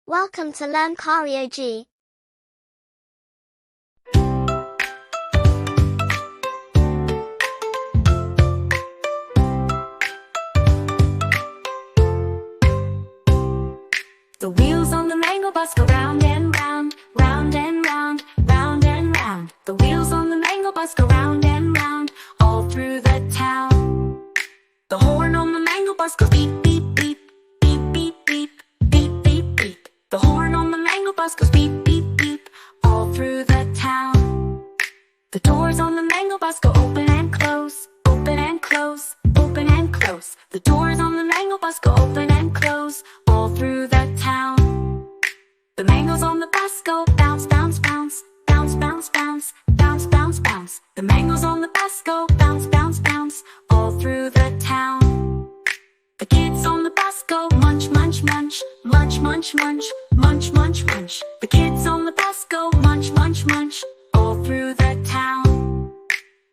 Welcome to Learn Karaoke. The wheels on the mango bus go round and round, round and round, round and round. The wheels on the mango bus go round and round, all through the town. The horn on the mango bus goes beep, beep, beep, beep, beep, beep, beep, beep, beep. The horn on the mango bus goes beep, beep, beep, all through the town. The doors on the mango bus go open and close, open and close, open and close. The doors on the mango bus go open and close, all through the town. The mangoes on the bus go bounce, bounce, bounce, bounce, bounce, bounce, bounce, bounce, bounce. The mangoes on the bus go bounce, bounce, bounce, all through the town. The kids on the bus go munch, munch, munch, munch, munch, munch, munch, munch, munch. The kids on the bus go munch, munch, munch, all through the town.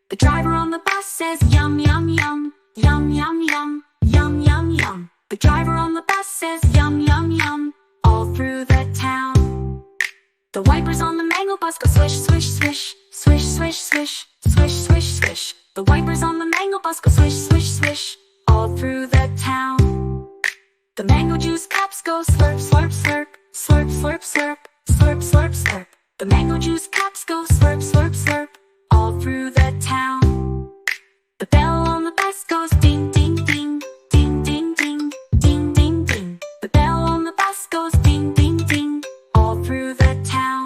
The driver on the bus says yum, yum, yum, yum, yum, yum, yum, yum, yum. The driver on the bus says yum, yum, yum, all through the town. The wipers on the mango bus go swish, swish, swish, swish, swish, swish, swish, swish, swish. The wipers on the mango bus go swish, swish, swish, all through the town. The mango juice cups go slurp, slurp, slurp, slurp, slurp, slurp, slurp, slurp, slurp. The mango juice cups go slurp, slurp, slurp, all through the town. The bell on the bus goes ding, ding, ding, ding, ding, ding, ding, ding, ding. The bell on the bus goes ding, ding, ding, all through the town.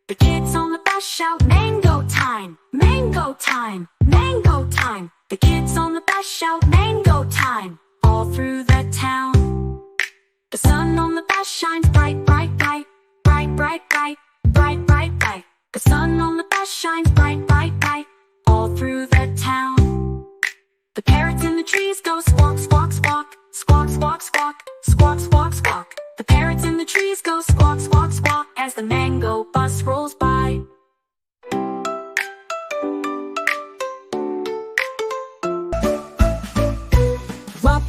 The kids on the bus shout mango time, mango time, mango time. The kids on the bus shout mango time, all through the town. The sun on the bus shines bright, bright, bright, bright, bright, bright, bright, bright, bright. The sun on the bus shines bright, bright, bright, all through the town. The parrots in the trees go squawk, squawk, squawk, squawk, squawk, squawk, squawk, squawk, squawk. The parrots in the trees go squawk, squawk, squawk as the mango bus rolls by.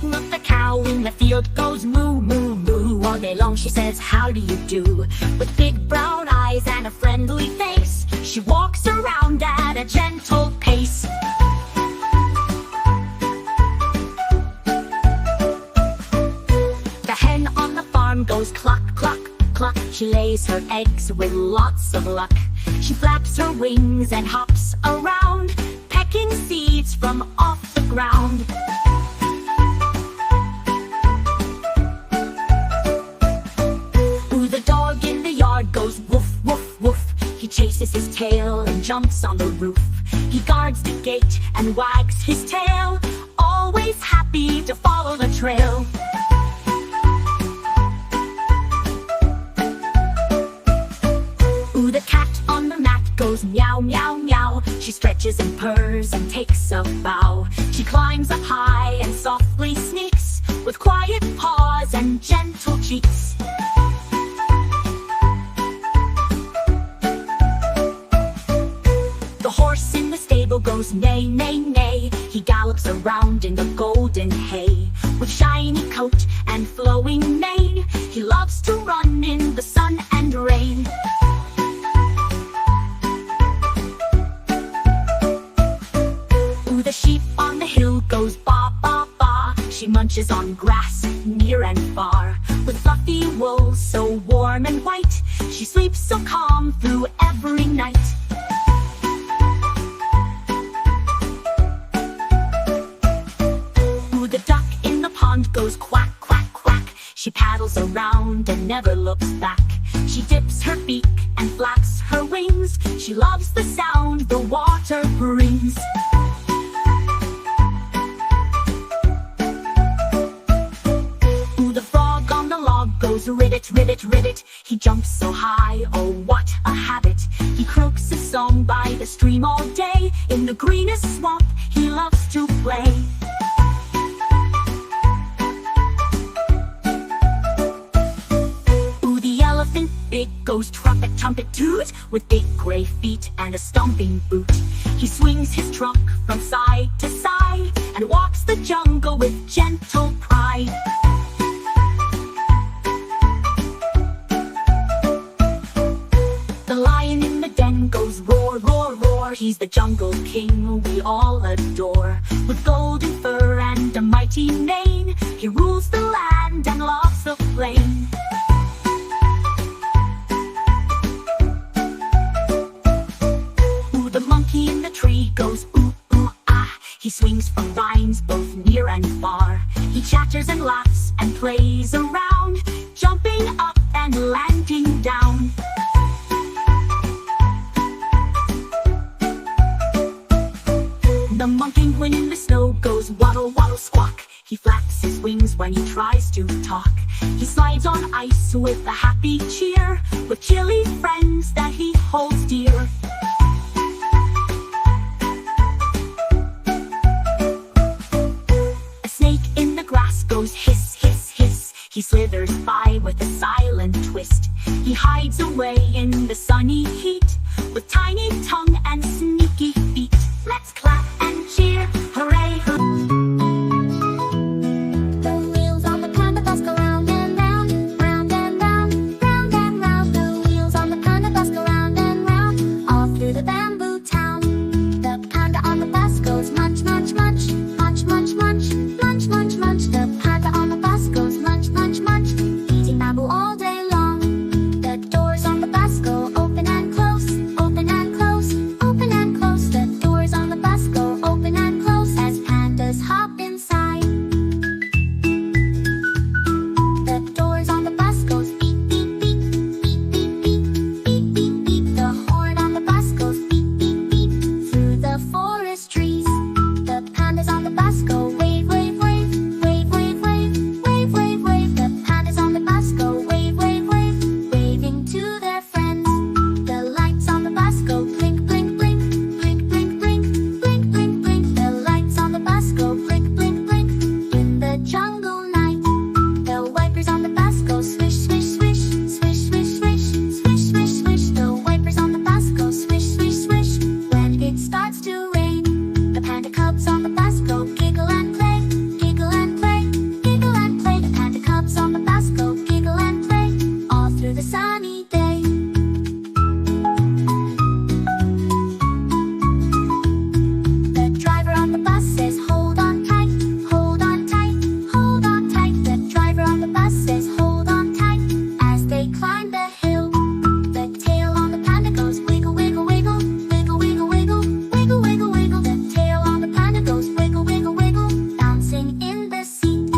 Look, the cow in the field goes moo, moo, moo. All day long she says, how do you do? With big brown eyes and a friendly face, she walks around at a gentle pace. The hen on the farm goes cluck, cluck, cluck. She lays her eggs with lots of luck. She flaps her wings and hops around, pecking seeds from off the ground. Goes woof, woof, woof. He chases his tail and jumps on the roof. He guards the gate and wags his tail, always happy to follow the trail. Ooh, the cat on the mat goes meow, meow, meow. She stretches and purrs and takes a bow. She climbs up high and softly sneaks, with quiet paws and gentle cheeks. Horse in the stable goes neigh, neigh, neigh. He gallops around in the golden hay. With shiny coat and flowing mane, he loves to run in the sun and rain. Ooh, the sheep on the hill goes ba, ba, ba. She munches on grass near and far. With fluffy wool so warm and white, she sleeps so calm through every night. The duck in the pond goes quack, quack, quack. She paddles around and never looks back. She dips her beak and flaps her wings. She loves the sound the water brings. Ooh, the frog on the log goes ribbit, ribbit, ribbit. He jumps so high, oh what a habit. He croaks a song by the stream all day. In the greenest swamp he loves to play. Big goes trumpet, trumpet toot, with big gray feet and a stomping boot. He swings his trunk from side to side and walks the jungle with gentle pride. He's the jungle king we all adore. With golden fur and a mighty mane, he rules the land and loves the plain. Ooh, the monkey in the tree goes ooh, ooh, ah. He swings from vines both near and far. He chatters and laughs and plays around, jumping up and landing down. The monkey when in the snow goes waddle, waddle, squawk. He flaps his wings when he tries to talk. He slides on ice with a happy cheer, with chilly friends that he holds dear. A snake in the grass goes hiss, hiss, hiss. He slithers by with a silent twist. He hides away in the sunny heat, with tiny tongue and sneaky feet. Let's clap and cheer, hooray, hooray. The wheels on the Panda Bus go round and round, round and round, round and round. The wheels on the Panda Bus go round and round, all through the bamboo town. The panda on the bus goes munch, munch, munch, munch, munch, munch, munch, munch, munch. The panda on the bus goes munch, munch, munch, eating bamboo all day long. The doors on the bus go open and close, open and close, open and close. The doors on the bus go open and close as pandas hop inside. The doors on the bus goes beep, beep, beep, beep, beep, beep, beep, beep, beep. The horn on the bus goes beep, beep, beep through the forest trees. The pandas on the bus go wave, wave, wave, wave, wave, wave, wave, wave, wave. The pandas on the bus go wave, wave, wave, waving to their friends. The lights on the bus go blink, blink, blink, blink, blink, blink, blink, blink, blink. The lights on the bus go blink, blink, blink in the jungle night. The wipers on the bus go swish, swish, swish, swish, swish, swish, swish, swish, swish. The wipers on the bus go swish, swish, swish when it starts to rain. The panda cubs on the bus go giggle and play, giggle and play, giggle and play. The panda cubs on the bus go giggle and play all through the sunny day. The driver on the bus says hold on tight, hold on tight, hold on tight. The driver on the bus says hold on tight as they climb the hill. The tail on the panda goes wiggle, wiggle, wiggle, wiggle, wiggle, wiggle, wiggle, wiggle, wiggle. The tail on the panda goes wiggle, wiggle, wiggle, bouncing in the seat.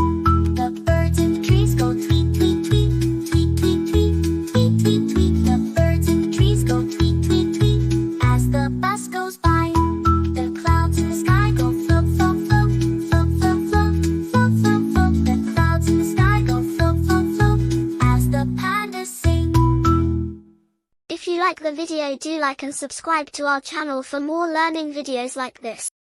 The birds in the trees go tweet, tweet, tweet, tweet, tweet, tweet, tweet, tweet, tweet. The birds in the trees go tweet, tweet, tweet as the bus goes by. The clouds in the sky go float, float, float, float, float, float, float, float, float. The clouds in the sky go float, float, float as the pandas sing. If you like the video, do like and subscribe to our channel for more learning videos like this.